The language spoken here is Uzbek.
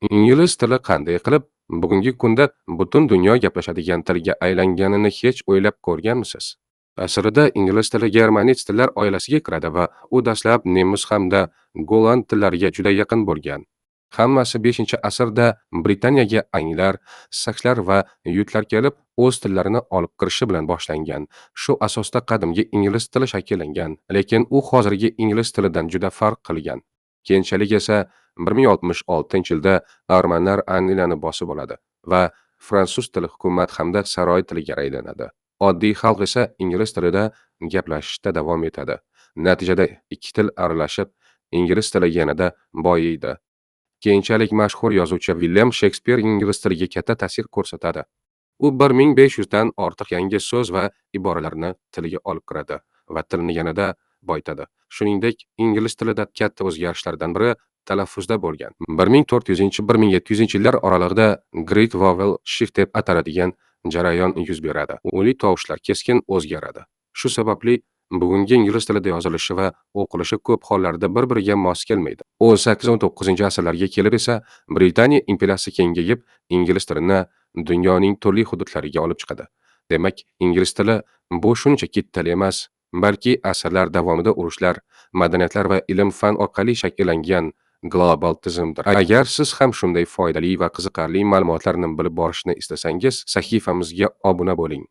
Ingliz tili qanday qilib bugungi kunda butun dunyo gaplashadigan tilga aylanganini hech o'ylab ko'rganmisiz? Aslida ingliz tili germanit tillar oilasiga kiradi va u dastlab nemis hamda golland tillariga juda yaqin bo'lgan. Hammasi 5-asrda Britaniyaga anglar, sakslar va yutlar kelib o'z tillarini olib kirishi bilan boshlangan. Shu asosda qadimgi ingliz tili shakllangan, lekin u hozirgi ingliz tilidan juda farq qilgan. Keyinchalik esa 1066-yilda armanlar Angliyani bosib oladi va fransuz tili hukumat hamda saroy tiliga aylanadi. Oddiy xalq esa ingliz tilida gaplashishda davom etadi. Natijada ikki til aralashib, ingliz tili yanada boyiydi. Keyinchalik mashhur yozuvchi William Shakespeare ingliz tiliga katta ta'sir ko'rsatadi. U 1500 dan ortiq yangi so'z va iboralarni tiliga olib kiradi va tilni yanada boyitadi. Shuningdek, ingliz tilida katta o'zgarishlardan biri talaffuzda bo'lgan. 1400-1700-yillar oralig'ida Great Vowel Shift deb ataladigan jarayon yuz beradi. Oliy tovushlar keskin o'zgaradi. Shu sababli bugungi ingliz tilida yozilishi va o'qilishi ko'p hollarda bir-biriga mos kelmaydi. 18-19-asrlarga kelib esa Britaniya imperiyasi kengayib, ingliz tilini dunyoning turli hududlariga olib chiqadi. Demak, ingliz tili bu shunchaki til emas, balki asrlar davomida urushlar, madaniyatlar va ilm-fan orqali shakllangan global tizimdir. Agar siz ham shunday foydali va qiziqarli ma'lumotlarni bilib borishni istasangiz, sahifamizga obuna bo'ling.